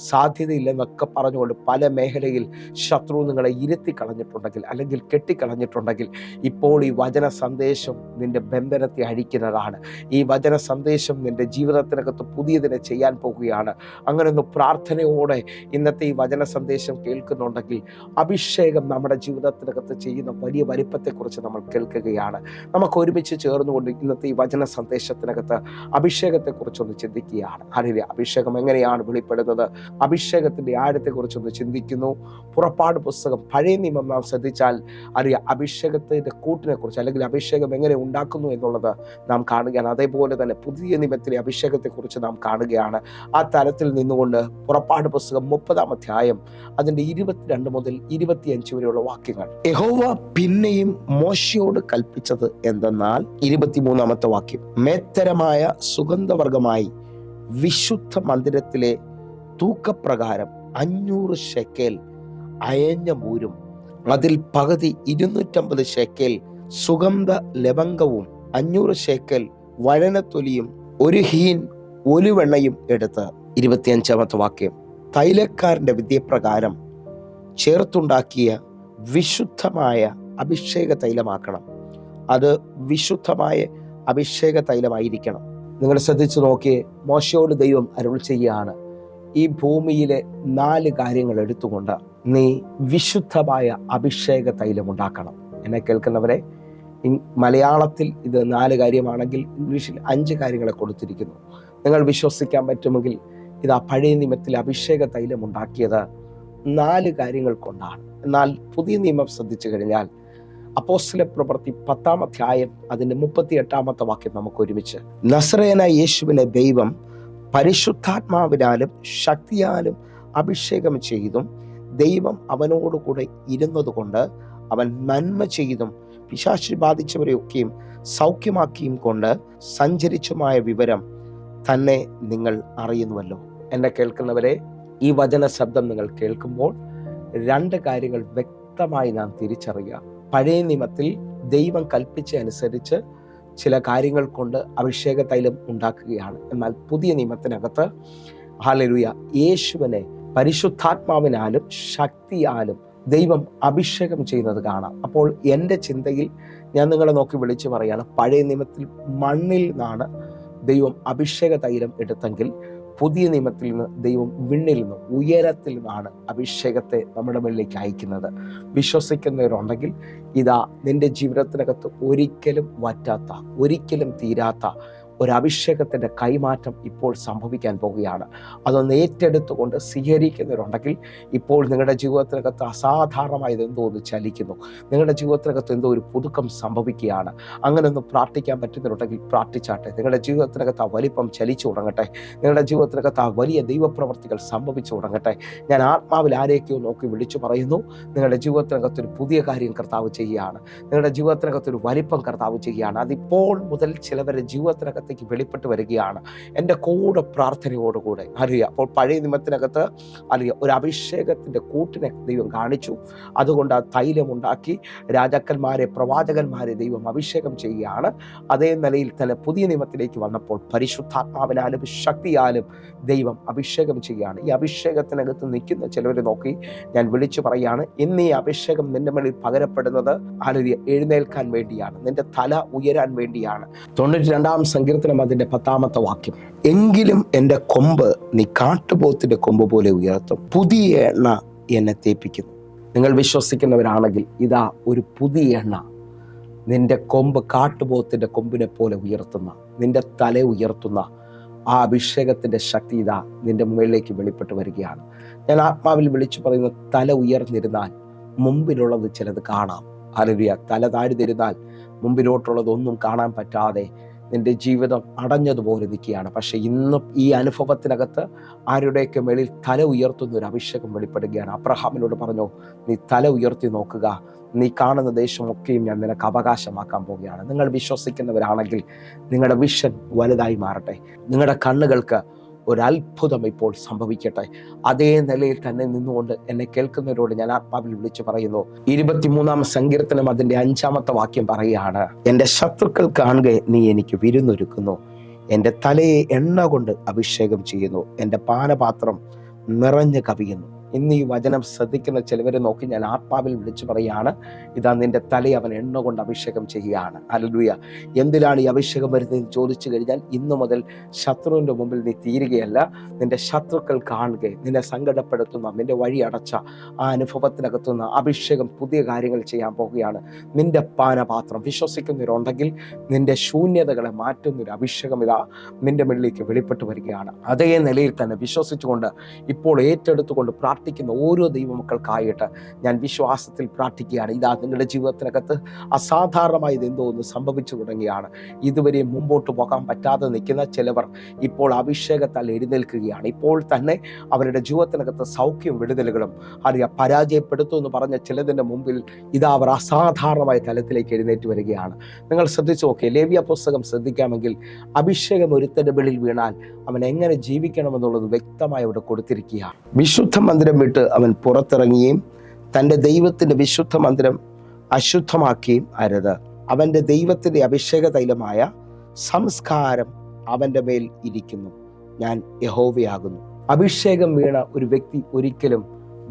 സാധ്യതയില്ലെന്നൊക്കെ പറഞ്ഞുകൊണ്ട് പല മേഖലയിൽ ശത്രു നിങ്ങളെ ഇരുത്തി കളഞ്ഞിട്ടുണ്ടെങ്കിൽ അല്ലെങ്കിൽ കെട്ടിക്കളഞ്ഞിട്ടുണ്ടെങ്കിൽ ഇപ്പോൾ ഈ വചന സന്ദേശം നിന്റെ ബന്ധനത്തെ അഴിക്കുന്നതാണ്. ഈ വചന സന്ദേശം നിന്റെ ജീവിതത്തിനകത്ത് പുതിയതിനെ ചെയ്യാൻ പോകുകയാണ്. അങ്ങനെ ഒന്ന് പ്രാർത്ഥനയോടെ ഇന്നത്തെ ഈ വചന സന്ദേശം കേൾക്കുന്നുണ്ടെങ്കിൽ അഭിഷേകം നമ്മുടെ ജീവിതത്തിനകത്ത് ചെയ്യുന്ന വലിയ വലിപ്പത്തെക്കുറിച്ച് നമ്മൾ കേൾക്കുകയാണ്. നമുക്ക് ഒരുമിച്ച് ചേർന്നുകൊണ്ട് ഇന്നത്തെ ഈ വചന സന്ദേശത്തിനകത്ത് അഭിഷേകത്തെക്കുറിച്ചൊന്ന് ചിന്തിക്കുകയാണ്. അറിയില്ല, അഭിഷേകം എങ്ങനെയാണ് വെളിപ്പെടുന്നത്, അഭിഷേകത്തിന്റെ ആഴത്തെക്കുറിച്ചൊന്ന് ചിന്തിക്കുന്നു. പുറപ്പാട് പുസ്തകം പഴയ നിയമം നാം ശ്രദ്ധിച്ചാൽ അറിയാം, അഭിഷേകത്തിന്റെ കൂട്ടിനെ കുറിച്ച് അല്ലെങ്കിൽ അഭിഷേകം എങ്ങനെ ഉണ്ടാക്കുന്നു എന്നുള്ളത് നാം കാണുകയാണ്. അതേപോലെ തന്നെ പുതിയ നിയമത്തിലെ അഭിഷേകത്തെക്കുറിച്ച് നാം കാണുകയാണ്. ആ തലത്തിൽ നിന്നുകൊണ്ട് പുറപ്പാട് പുസ്തകം 30-ാം അധ്യായം അതിന്റെ 22 മുതൽ 25 വരെയുള്ള വാക്യങ്ങൾ. യഹോവ പിന്നെയും മോശയോട് കൽപ്പിച്ചത് എന്തെന്നാൽ 23-ാമത്തെ വാക്യം, മേത്തരമായ സുഗന്ധവർഗമായി വിശുദ്ധ മന്ദിരത്തിലെ തൂക്കപ്രകാരം 500 ശെക്കേൽ അയഞ്ഞ മൂരും അതിൽ പകുതി 250 ശെക്കേൽ സുഗന്ധ ലവംഗവും 500 ശെക്കേൽ വഴനത്തൊലിയും 1 ഹീൻ ഒലിവെണ്ണയും എടുത്ത് 25-ാമത്തെ വാക്യം, തൈലക്കാരന്റെ വിദ്യപ്രകാരം ചേർത്തുണ്ടാക്കിയ വിശുദ്ധമായ അഭിഷേക തൈലമാക്കണം. അത് വിശുദ്ധമായ അഭിഷേക തൈലമായിരിക്കണം. നിങ്ങൾ ശ്രദ്ധിച്ചു നോക്കിയേ, മോശയോട് ദൈവം അരുൾ ചെയ്യുകയാണ്, ഈ ഭൂമിയിലെ 4 കാര്യങ്ങൾ എടുത്തുകൊണ്ട് നീ വിശുദ്ധമായ അഭിഷേക തൈലം ഉണ്ടാക്കണം. എന്നെ കേൾക്കുന്നവരെ, മലയാളത്തിൽ ഇത് 4 കാര്യമാണെങ്കിൽ ഇംഗ്ലീഷിൽ 5 കാര്യങ്ങളെ കൊടുത്തിരിക്കുന്നു. നിങ്ങൾ വിശ്വസിക്കാൻ പറ്റുമെങ്കിൽ ഇത് ആ പഴയ നിയമത്തിൽ അഭിഷേക തൈലം ഉണ്ടാക്കിയത് 4 കാര്യങ്ങൾ കൊണ്ടാണ്. എന്നാൽ പുതിയ നിയമം ശ്രദ്ധിച്ചു കഴിഞ്ഞാൽ അപ്പോസ്തല പ്രവൃത്തി 10-ാം അധ്യായം അതിന്റെ 38-ാമത്തെ വാക്യം നമുക്ക് ഒരുമിച്ച്, നസറേയനായ യേശുവിനെ ദൈവം പരിശുദ്ധാത്മാവിനാലും ശക്തിയാലും അഭിഷേകം ചെയ്തും ദൈവം അവനോടുകൂടെ ഇരുന്നതുകൊണ്ട് അവൻ നന്മ ചെയ്തും പിശാച് ബാധിച്ചവരെയൊക്കെയും സൗഖ്യമാക്കിയും കൊണ്ട് സഞ്ചരിച്ചുമായ വിവരം തന്നെ നിങ്ങൾ അറിയുന്നുവല്ലോ. എന്നെ കേൾക്കുന്നവരെ, ഈ വചന ശബ്ദം നിങ്ങൾ കേൾക്കുമ്പോൾ 2 കാര്യങ്ങൾ വ്യക്തമായി നാം തിരിച്ചറിയുക. പഴയ നിയമത്തിൽ ദൈവം കൽപ്പിച്ച അനുസരിച്ച് ചില കാര്യങ്ങൾ കൊണ്ട് അഭിഷേക തൈലം ഉണ്ടാക്കുകയാണ്. എന്നാൽ പുതിയ നിയമത്തിനകത്ത് ഹല്ലേലൂയ, യേശുവിനെ പരിശുദ്ധാത്മാവിനാലും ശക്തിയാലും ദൈവം അഭിഷേകം ചെയ്യുന്നത് കാണാം. അപ്പോൾ എൻ്റെ ചിന്തയിൽ ഞാൻ നിങ്ങളെ നോക്കി വിളിച്ചു പറയാണ്, പഴയ നിയമത്തിൽ മണ്ണിൽ നിന്നാണ് ദൈവം അഭിഷേക തൈലം എടുത്തെങ്കിൽ പുതിയ നിയമത്തിൽ നിന്ന് ദൈവം വിണ്ണിൽ നിന്ന് ഉയരത്തിൽ നിന്നാണ് അഭിഷേകത്തെ നമ്മുടെ മുന്നിലേക്ക് അയക്കുന്നത്. വിശ്വസിക്കുന്നവരുണ്ടെങ്കിൽ ഇതാ നിന്റെ ജീവിതത്തിനകത്ത് ഒരിക്കലും വറ്റാത്ത, ഒരിക്കലും തീരാത്ത ഒരഭിഷേകത്തിൻ്റെ കൈമാറ്റം ഇപ്പോൾ സംഭവിക്കാൻ പോവുകയാണ്. അതൊന്ന് ഏറ്റെടുത്തുകൊണ്ട് സ്വീകരിക്കുന്നവരുണ്ടെങ്കിൽ ഇപ്പോൾ നിങ്ങളുടെ ജീവിതത്തിനകത്ത് അസാധാരണമായത് എന്തോ ഒന്ന് ചലിക്കുന്നു, നിങ്ങളുടെ ജീവിതത്തിനകത്ത് എന്തോ ഒരു പുതുക്കം സംഭവിക്കുകയാണ്. അങ്ങനെ ഒന്ന് പ്രാർത്ഥിക്കാൻ പറ്റുന്നവരുണ്ടെങ്കിൽ പ്രാർത്ഥിച്ചാട്ടെ. നിങ്ങളുടെ ജീവിതത്തിനകത്ത് ആ വലിപ്പം ചലിച്ചു തുടങ്ങട്ടെ. നിങ്ങളുടെ ജീവിതത്തിനകത്ത് ആ വലിയ ദൈവപ്രവർത്തികൾ സംഭവിച്ചു തുടങ്ങട്ടെ. ഞാൻ ആത്മാവിൽ ആരെയൊക്കെയോ നോക്കി വിളിച്ചു പറയുന്നു, നിങ്ങളുടെ ജീവിതത്തിനകത്തൊരു പുതിയ കാര്യം കർത്താവ് ചെയ്യുകയാണ്. നിങ്ങളുടെ ജീവിതത്തിനകത്തൊരു വലിപ്പം കർത്താവ് ചെയ്യുകയാണ്. അതിപ്പോൾ മുതൽ ചിലവരുടെ ജീവിതത്തിനകത്ത് വെളിപ്പെട്ട് വരികയാണ്. എൻ്റെ കൂടെ പ്രാർത്ഥനയോടുകൂടെ അറിയുക. അപ്പോൾ പഴയ നിയമത്തിനകത്ത് അറിയുക, ഒരു അഭിഷേകത്തിൻ്റെ കൂട്ടിനെ ദൈവം കാണിച്ചു. അതുകൊണ്ട് ആ തൈലം ഉണ്ടാക്കി രാജാക്കന്മാരെ, പ്രവാചകന്മാരെ ദൈവം അഭിഷേകം ചെയ്യുകയാണ്. അതേ നിലയിൽ തന്നെ പുതിയ നിയമത്തിലേക്ക് വന്നപ്പോൾ പരിശുദ്ധാത്മാവിനാലും ശക്തിയാലും ദൈവം അഭിഷേകം ചെയ്യുകയാണ്. ഈ അഭിഷേകത്തിനകത്ത് നിൽക്കുന്ന ചിലവരെ നോക്കി ഞാൻ വിളിച്ചു പറയുകയാണ്, ഇന്ന് ഈ അഭിഷേകം നിന്റെ മേളിൽ പകരപ്പെടുന്നത് അറിയുക, എഴുന്നേൽക്കാൻ വേണ്ടിയാണ്, നിന്റെ തല ഉയരാൻ വേണ്ടിയാണ്. 92-ാം സങ്കീർത്തനം അതിന്റെ 10-ാമത്തെ വാക്യം, എങ്കിലും എൻ്റെ കൊമ്പ് നീ കാട്ടുപോത്തിന്റെ കൊമ്പ് പോലെ ഉയർത്തും, പുതിയ എണ്ണ എന്നെ തേപ്പിക്കുന്നു. നിങ്ങൾ വിശ്വസിക്കുന്നവരാണെങ്കിൽ ഇതാ ഒരു പുതിയ എണ്ണ നിന്റെ കൊമ്പ് കാട്ടുപോത്തിന്റെ കൊമ്പിനെ പോലെ ഉയർത്തുന്ന, നിന്റെ തല ഉയർത്തുന്ന ആ അഭിഷേകത്തിന്റെ ശക്തി ഇതാ നിന്റെ മുകളിലേക്ക് വെളിപ്പെട്ട് വരികയാണ്. ഞാൻ ആത്മാവിൽ വിളിച്ചു പറയുന്ന, തല ഉയർന്നിരുന്നാൽ മുമ്പിലുള്ളത് ചിലത് കാണാം. ഹല്ലേലൂയ. തല താഴ്ന്നിരുന്നാൽ മുമ്പിലോട്ടുള്ളതൊന്നും കാണാൻ പറ്റാതെ നിന്റെ ജീവിതം അടഞ്ഞതുപോലെ നിൽക്കുകയാണ്. പക്ഷെ ഇന്നും ഈ അനുഭവത്തിനകത്ത് ആരുടെയൊക്കെ മേളിൽ തല ഉയർത്തുന്ന ഒരു അഭിഷേകം വെളിപ്പെടുകയാണ്. അബ്രഹാമിനോട് പറഞ്ഞു, നീ തല ഉയർത്തി നോക്കുക, നീ കാണുന്ന ദേശമൊക്കെയും ഞാൻ നിനക്ക് അവകാശമാക്കാൻ പോവുകയാണ്. നിങ്ങൾ വിശ്വസിക്കുന്നവരാണെങ്കിൽ നിങ്ങളുടെ വിഷൻ വലുതായി മാറട്ടെ. നിങ്ങളുടെ കണ്ണുകൾക്ക് ഒരത്ഭുതം ഇപ്പോൾ സംഭവിക്കട്ടെ. അതേ നിലയിൽ തന്നെ നിന്നുകൊണ്ട് എന്നെ കേൾക്കുന്നവരോട് ഞാൻ ആത്മാവിൽ വിളിച്ചു പറയുന്നു. 23-ാം സങ്കീർത്തനം അതിൻ്റെ 5-ാമത്തെ വാക്യം പറയുകയാണ്, എൻ്റെ ശത്രുക്കൾ കാണുക നീ എനിക്ക് വിരുന്നൊരുക്കുന്നു, എൻ്റെ തലയെ എണ്ണ കൊണ്ട് അഭിഷേകം ചെയ്യുന്നു, എൻ്റെ പാനപാത്രം നിറഞ്ഞു കവിയുന്നു. ഇന്ന് ഈ വചനം ശ്രദ്ധിക്കുന്ന ചിലവരെ നോക്കി ഞാൻ ആത്മാവിൽ വിളിച്ചു പറയുകയാണ്, ഇതാ നിന്റെ തലയെ അവൻ എണ്ണ കൊണ്ട് അഭിഷേകം ചെയ്യുകയാണ്. ഹല്ലേലൂയ. എന്തിനാണ് ഈ അഭിഷേകം വരുന്നതെന്ന് ചോദിച്ചു കഴിഞ്ഞാൽ, ഇന്നു മുതൽ ശത്രുവിൻ്റെ മുമ്പിൽ നീ തീരുകയല്ല, നിന്റെ ശത്രുക്കൾ കാണുക, നിന്നെ സങ്കടപ്പെടുത്തുന്ന, നിന്റെ വഴി അടച്ച ആ അനുഭവത്തിനകത്തുനിന്ന് അഭിഷേകം പുതിയ കാര്യങ്ങൾ ചെയ്യാൻ പോവുകയാണ്. നിന്റെ പാനപാത്രം വിശ്വസിക്കുന്നവരുണ്ടെങ്കിൽ നിന്റെ ശൂന്യതകളെ മാറ്റുന്നൊരു അഭിഷേകം ഇതാ നിന്റെ മുന്നിലേക്ക് വെളിപ്പെട്ട് വരികയാണ്. അതേ നിലയിൽ തന്നെ വിശ്വസിച്ചുകൊണ്ട് ഇപ്പോൾ ഏറ്റെടുത്തുകൊണ്ട് പ്രാർത്ഥിക്കുന്ന ഓരോ ദൈവമക്കൾക്കായിട്ട് ഞാൻ വിശ്വാസത്തിൽ പ്രാർത്ഥിക്കുകയാണ്. ഇതാ നിങ്ങളുടെ ജീവിതത്തിനകത്ത് അസാധാരണമായി ഇതെന്തോ ഒന്ന് സംഭവിച്ചു തുടങ്ങിയാണ്. ഇതുവരെ മുമ്പോട്ട് പോകാൻ പറ്റാതെ നിൽക്കുന്ന ചിലവർ ഇപ്പോൾ അഭിഷേകത്താൽ എഴുന്നേൽക്കുകയാണ്. ഇപ്പോൾ തന്നെ അവരുടെ ജീവിതത്തിനകത്ത് സൗഖ്യം വിടുതലുകളും പരാജയപ്പെടുത്തു എന്ന് പറഞ്ഞ ചിലതിൻ്റെ മുമ്പിൽ ഇതാ അവർ അസാധാരണമായ തലത്തിലേക്ക് എഴുന്നേറ്റ് വരികയാണ്. നിങ്ങൾ ശ്രദ്ധിച്ചു നോക്കിയേ, ലേവ്യ പുസ്തകം ശ്രദ്ധിക്കാമെങ്കിൽ അഭിഷേകം ഒരുത്തൻ്റെ വെളിയിൽ വീണാൽ അവൻ എങ്ങനെ ജീവിക്കണമെന്നുള്ളത് വ്യക്തമായി അവിടെ കൊടുത്തിരിക്കുകയാണ്. വിശുദ്ധ മന്ദിരം വിട്ട് അവൻ പുറത്തിറങ്ങുകയും തൻ്റെ ദൈവത്തിൻ്റെ വിശുദ്ധ മന്ദിരം അശുദ്ധമാക്കുകയും അരുത്. അവൻ്റെ ദൈവത്തിൻ്റെ അഭിഷേക തൈലമായ സംസ്കാരം അവൻ്റെ മേൽ ഇരിക്കുന്നു, ഞാൻ യഹോവയാകുന്നു. അഭിഷേകം വീണ ഒരു വ്യക്തി ഒരിക്കലും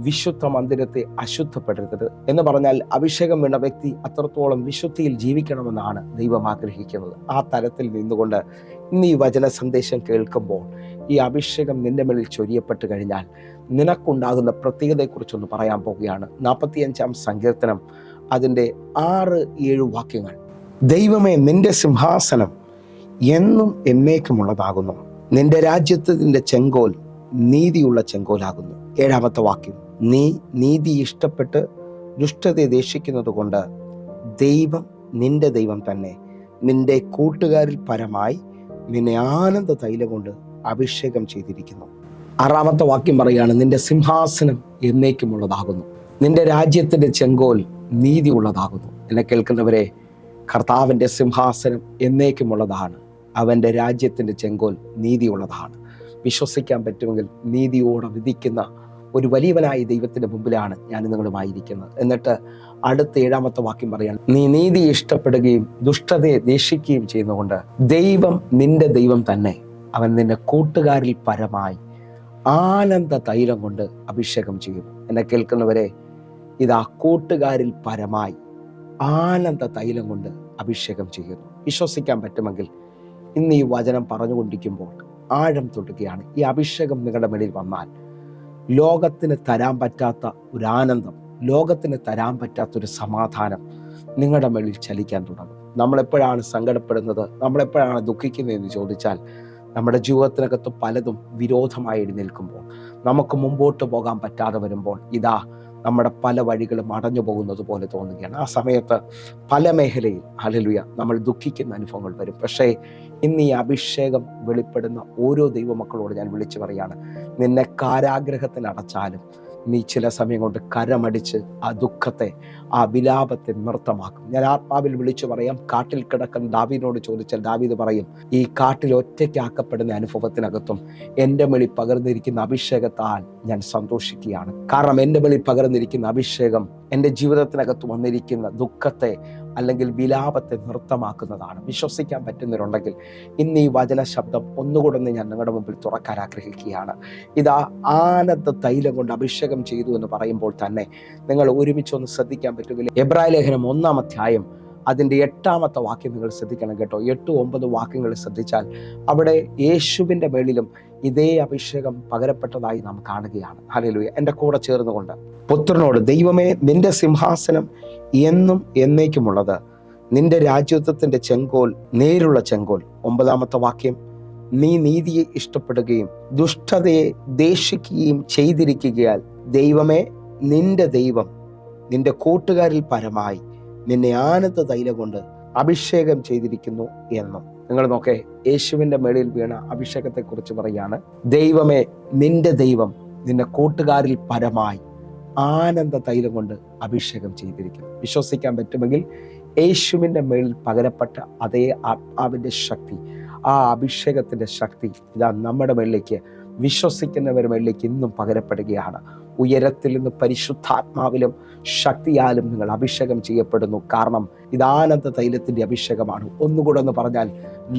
വിശുദ്ധ മന്ദിരത്തെ അശുദ്ധപ്പെടരുത് എന്ന് പറഞ്ഞാൽ, അഭിഷേകം വീണ വ്യക്തി അത്രത്തോളം വിശുദ്ധിയിൽ ജീവിക്കണമെന്നാണ് ദൈവം ആഗ്രഹിക്കുന്നത്. ആ തലത്തിൽ നിന്നുകൊണ്ട് ഇന്ന് ഈ വചന സന്ദേശം കേൾക്കുമ്പോൾ ഈ അഭിഷേകം നിന്റെ മേലിൽ ചൊരിയപ്പെട്ട് കഴിഞ്ഞാൽ നിനക്കുണ്ടാകുന്ന പ്രത്യേകതയെക്കുറിച്ചൊന്ന് പറയാൻ പോവുകയാണ്. 45-ാം സങ്കീർത്തനം അതിൻ്റെ 6-7 വാക്യങ്ങൾ. ദൈവമേ, നിന്റെ സിംഹാസനം എന്നും എന്നേക്കുമുള്ളതാകുന്നു, നിന്റെ രാജ്യത്തിന്റെ ചെങ്കോൽ നീതിയുള്ള ചെങ്കോലാകുന്നു. 7-ാമത്തെ വാക്യം, നീ നീതി ഇഷ്ടപ്പെട്ട് ദുഷ്ടതയെ ദേഷിക്കുന്നത് കൊണ്ട് ദൈവം നിന്റെ ദൈവം തന്നെ നിന്റെ കൂട്ടുകാരിൽ പരമായി നിന്നെ ആനന്ദ തൈലം കൊണ്ട് അഭിഷേകം ചെയ്തിരിക്കുന്നു. 6-ാമത്തെ വാക്യം പറയാണ്, നിന്റെ സിംഹാസനം എന്നേക്കുമുള്ളതാകുന്നു, നിന്റെ രാജ്യത്തിന്റെ ചെങ്കോൽ നീതി ഉള്ളതാകുന്നു. എന്നെ കേൾക്കുന്നവരെ, കർത്താവിൻ്റെ സിംഹാസനം എന്നേക്കുമുള്ളതാണ്, അവൻ്റെ രാജ്യത്തിന്റെ ചെങ്കോൽ നീതിയുള്ളതാണ്. വിശ്വസിക്കാൻ പറ്റുമെങ്കിൽ നീതിയോടെ വിധിക്കുന്ന ഒരു വലിയവനായ ദൈവത്തിന്റെ മുമ്പിലാണ് ഞാൻ നിങ്ങളുമായിരിക്കുന്നത്. എന്നിട്ട് അടുത്ത 7-ാമത്തെ വാക്യം പറയാണ്, നീ നീതി ഇഷ്ടപ്പെടുകയും ദുഷ്ടതയെ ദേഷിക്കുകയും ചെയ്യുന്നതുകൊണ്ട് ദൈവം നിന്റെ ദൈവം തന്നെ, അവൻ നിന്റെ കൂട്ടുകാരിൽ പരമായി ആനന്ദ തൈലം കൊണ്ട് അഭിഷേകം ചെയ്യുന്നു. എന്നെ കേൾക്കുന്നവരെ, ഇതാ കൂട്ടുകാരിൽ പരമായി ആനന്ദ തൈലം കൊണ്ട് അഭിഷേകം ചെയ്യുന്നു. വിശ്വസിക്കാൻ പറ്റുമെങ്കിൽ ഇന്ന് ഈ വചനം പറഞ്ഞുകൊണ്ടിരിക്കുമ്പോൾ ആഴം തൊടുകയാണ്. ഈ അഭിഷേകം നിങ്ങളുടെ മേലിൽ വന്നാൽ ലോകത്തിന് തരാൻ പറ്റാത്ത ഒരു ആനന്ദം, ലോകത്തിന് തരാൻ പറ്റാത്തൊരു സമാധാനം നിങ്ങളുടെ മേലിൽ ചലിക്കാൻ തുടങ്ങും. നമ്മളെപ്പോഴാണ് സങ്കടപ്പെടുന്നത്, നമ്മളെപ്പോഴാണ് ദുഃഖിക്കുന്നതെന്ന് ചോദിച്ചാൽ, നമ്മുടെ ജീവിതത്തിനകത്ത് പലതും വിരോധമായി എഴുന്നേൽക്കുമ്പോൾ, നമുക്ക് മുമ്പോട്ട് പോകാൻ പറ്റാതെ വരുമ്പോൾ, ഇതാ നമ്മുടെ പല വഴികളും അടഞ്ഞു പോകുന്നത് പോലെ തോന്നുകയാണ്. ആ സമയത്ത് പല മേഖലയിൽ ഹല്ലേലൂയ നമ്മൾ ദുഃഖിക്കുന്ന അനുഭവങ്ങൾ വരും. പക്ഷേ ഇന്ന് ഈ അഭിഷേകം വെളിപ്പെടുന്ന ഓരോ ദൈവമക്കളോട് ഞാൻ വിളിച്ചു പറയാണ്, നിന്നെ കാരാഗ്രഹത്തിൽ അടച്ചാലും നീ ചില സമയം കൊണ്ട് കരമടിച്ച് ആ ദുഃഖത്തെ, ആ വിലാപത്തെ നൃത്തമാക്കും. ഞാൻ ആത്മാവിൽ വിളിച്ചു പറയാം, കാട്ടിൽ കിടക്കുന്ന ദാവീദിനോട് ചോദിച്ചാൽ ദാവീദ് പറയും, ഈ കാട്ടിൽ ഒറ്റയ്ക്കാക്കപ്പെടുന്ന അനുഭവത്തിനകത്തും എൻ്റെ മേളിൽ പകർന്നിരിക്കുന്ന അഭിഷേകത്താൽ ഞാൻ സന്തോഷിക്കുകയാണ്. കാരണം എൻ്റെ മേളിൽ പകർന്നിരിക്കുന്ന അഭിഷേകം എൻ്റെ ജീവിതത്തിനകത്ത് വന്നിരിക്കുന്ന ദുഃഖത്തെ അല്ലെങ്കിൽ വിലാപത്തെ നൃത്തമാക്കുന്നതാണ്. വിശ്വസിക്കാൻ പറ്റുന്നവരുണ്ടെങ്കിൽ ഇന്ന് ഈ വചന ശബ്ദം ഒന്നുകൂടെ ഞാൻ നിങ്ങളുടെ മുമ്പിൽ തുറക്കാൻ ആഗ്രഹിക്കുകയാണ്. ഇതാ ആനന്ദ തൈലം കൊണ്ട് അഭിഷേകം ചെയ്തു എന്ന് പറയുമ്പോൾ തന്നെ നിങ്ങൾ ഒരുമിച്ചൊന്ന് ശ്രദ്ധിക്കാൻ പറ്റുമെങ്കിൽ എബ്രായ ലേഖനം 1-ാം അധ്യായം അതിൻ്റെ 8-ാമത്തെ വാക്യം നിങ്ങൾ ശ്രദ്ധിക്കണം കേട്ടോ. 8-9 വാക്യങ്ങൾ ശ്രദ്ധിച്ചാൽ അവിടെ യേശുവിൻ്റെ മേളിലും ഇതേ അഭിഷേകം പകരപ്പെട്ടതായി നാം കാണുകയാണ്. ഹല്ലേലൂയ. എൻ്റെ കൂടെ ചേർന്നുകൊണ്ട് പുത്രനോട്, ദൈവമേ, നിന്റെ സിംഹാസനം എന്നും എന്നേക്കുമുള്ളത്, നിന്റെ രാജ്യത്വത്തിന്റെ ചെങ്കോൽ നേരുള്ള ചെങ്കോൽ. 9-ാമത്തെ വാക്യം, നീ നീതിയെ ഇഷ്ടപ്പെടുകയും ദുഷ്ടതയെ ദേഷിക്കുകയും ചെയ്തിരിക്കുകയാൽ ദൈവമേ, നിന്റെ ദൈവം നിന്റെ കൂട്ടുകാരിൽ പരമായി നിന്നെ ആനന്ദ തൈലം കൊണ്ട് അഭിഷേകം ചെയ്തിരിക്കുന്നു എന്നും. നിങ്ങൾ നോക്കേ, യേശുവിൻ്റെ മേളിൽ വീണ അഭിഷേകത്തെക്കുറിച്ച് പറയാണ്, ദൈവമേ, നിന്റെ ദൈവം നിന്റെ കൂട്ടുകാരിൽ പരമായി ആനന്ദ തൈലം കൊണ്ട് അഭിഷേകം ചെയ്തിരിക്കുന്നു. വിശ്വസിക്കാൻ പറ്റുമെങ്കിൽ യേശുവിൻ്റെ മേളിൽ പകരപ്പെട്ട അതേ ആത്മാവിൻ്റെ ശക്തി, ആ അഭിഷേകത്തിൻ്റെ ശക്തി ഇതാ നമ്മുടെ മേളിലേക്ക്, വിശ്വസിക്കുന്നവരുടെ മേളിലേക്ക് ഇന്നും പകരപ്പെടുകയാണ്. ഉയരത്തിൽ നിന്ന് പരിശുദ്ധാത്മാവിലും ശക്തിയാലും നിങ്ങൾ അഭിഷേകം ചെയ്യപ്പെടുന്നു. കാരണം ഇത് ആനന്ദ തൈലത്തിൻ്റെ അഭിഷേകമാണ്. ഒന്നുകൂടെ ഒന്ന് പറഞ്ഞാൽ,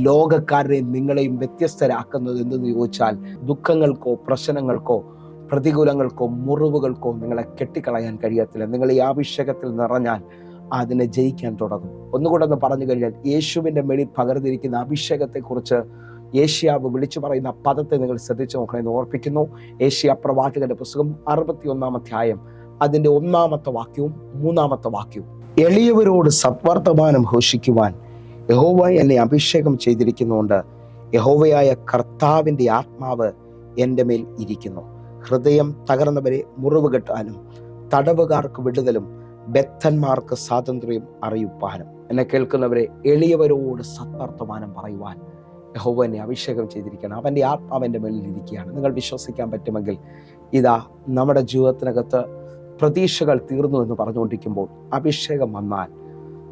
ലോകക്കാരെയും നിങ്ങളെയും വ്യത്യസ്തരാക്കുന്നത് എന്തെന്ന് ചോദിച്ചാൽ, ദുഃഖങ്ങൾക്കോ പ്രശ്നങ്ങൾക്കോ പ്രതികൂലങ്ങൾക്കോ മുറിവുകൾക്കോ നിങ്ങളെ കെട്ടിക്കളയാൻ കഴിയത്തില്ല. നിങ്ങൾ ഈ അഭിഷേകത്തിൽ നിറഞ്ഞാൽ അതിനെ ജയിക്കാൻ തുടങ്ങും. ഒന്നുകൂടെ ഒന്ന് പറഞ്ഞു കഴിഞ്ഞാൽ, യേശുവിൻ്റെ മേളിൽ പകർന്നിരിക്കുന്ന അഭിഷേകത്തെക്കുറിച്ച് ഏഷ്യാവ് വിളിച്ചു പറയുന്ന പദത്തെ നിങ്ങൾ ശ്രദ്ധിച്ചു നോക്കണമെന്ന് ഓർപ്പിക്കുന്നു. ഏഷ്യ പ്രവാചകന്റെ പുസ്തകം 61-ാം അധ്യായം അതിൻ്റെ 1-ാമത്തെ വാക്യവും 3-ാമത്തെ വാക്യവും. എളിയവരോട് സദ്വർത്തമാനം ഘോഷിക്കുവാൻ യഹോവ എന്നെ അഭിഷേകം ചെയ്തിരിക്കുന്നുകൊണ്ട് യഹോവയായ കർത്താവിൻ്റെ ആത്മാവ് എൻ്റെ മേൽ ഇരിക്കുന്നു. ഹൃദയം തകർന്നവരെ മുറിവ് കെട്ടാനും തടവുകാർക്ക് വിടുതലും ബദ്ധന്മാർക്ക് സ്വാതന്ത്ര്യം അറിയിപ്പാനും. എന്നെ കേൾക്കുന്നവരെ, എളിയവരോട് സദ്വർത്തമാനം പറയുവാൻ യഹോവ എന്നെ അഭിഷേകം ചെയ്തിരിക്കുകയാണ്. അവൻ്റെ ആത്മാവിൻ്റെ മേലിൽ ഇരിക്കുകയാണ്. നിങ്ങൾ വിശ്വസിക്കാൻ പറ്റുമെങ്കിൽ ഇതാ നമ്മുടെ ജീവിതത്തിനകത്ത് പ്രതീക്ഷകൾ തീർന്നു എന്ന് പറഞ്ഞുകൊണ്ടിരിക്കുമ്പോൾ അഭിഷേകം വന്നാൽ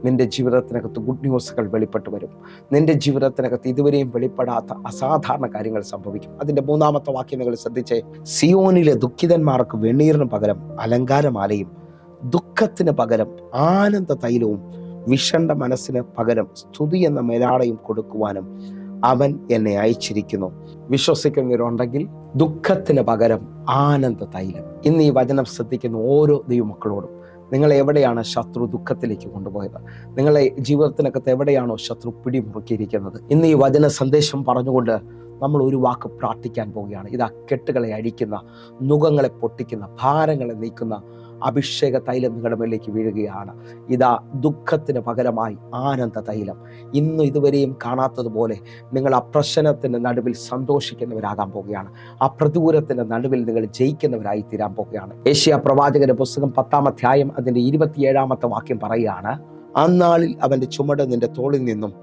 നിന്റെ ജീവിതത്തിനകത്ത് ഗുഡ് ന്യൂസുകൾ വെളിപ്പെട്ട് വരും. നിന്റെ ജീവിതത്തിനകത്ത് ഇതുവരെയും വെളിപ്പെടാത്ത അസാധാരണ കാര്യങ്ങൾ സംഭവിക്കും. അതിൻ്റെ 3-ാമത്തെ വാക്യം നിങ്ങൾ ശ്രദ്ധിച്ചേ. സിയോനിലെ ദുഃഖിതന്മാർക്ക് വെണ്ണീറിന് പകരം അലങ്കാരമാലയും ദുഃഖത്തിന് പകരം ആനന്ദ തൈലവും വിഷണ്ട മനസ്സിന് പകരം സ്തുതി എന്ന മേലാടയും കൊടുക്കുവാനും അവൻ എന്നെ അയച്ചിരിക്കുന്നു. വിശ്വസിക്കുന്നവരുണ്ടെങ്കിൽ ദുഃഖത്തിന് പകരം ആനന്ദ തൈലം. ഇന്ന് ഈ വചനം ശ്രദ്ധിക്കുന്ന ഓരോ ദൈവമക്കളോടും, നിങ്ങളെ എവിടെയാണ് ശത്രു ദുഃഖത്തിലേക്ക് കൊണ്ടുപോയത്? നിങ്ങളെ ജീവിതത്തിനകത്ത് എവിടെയാണോ ശത്രു പിടിമുറുക്കിയിരിക്കുന്നത്? ഇന്ന് ഈ വചന സന്ദേശം പറഞ്ഞുകൊണ്ട് നമ്മൾ ഒരു വാക്ക് പ്രാർത്ഥിക്കാൻ പോവുകയാണ്. ഇതാ കെട്ടുകളെ അഴിക്കുന്ന, നുകങ്ങളെ പൊട്ടിക്കുന്ന, ഭാരങ്ങളെ നീക്കുന്ന അഭിഷേക തൈലം നിങ്ങളുടെ മേലേക്ക് വീഴുകയാണ്. ഇതാ ദുഃഖത്തിന് പകരമായി ആനന്ദ തൈലം. ഇന്നും ഇതുവരെയും കാണാത്തതുപോലെ നിങ്ങൾ ആ പ്രശ്നത്തിൻ്റെ നടുവിൽ സന്തോഷിക്കുന്നവരാകാൻ പോവുകയാണ്. ആ പ്രതികൂലത്തിൻ്റെ നടുവിൽ നിങ്ങൾ ജയിക്കുന്നവരായി തീരാൻ പോവുകയാണ്. ഏഷ്യ പ്രവാചകന്റെ പുസ്തകം 10-ാം അധ്യായം അതിൻ്റെ 27-ാമത്തെ വാക്യം പറയുകയാണ്, അന്നാളിൽ അവൻ്റെ ചുമട് നിന്റെ തോളിൽ നിന്നും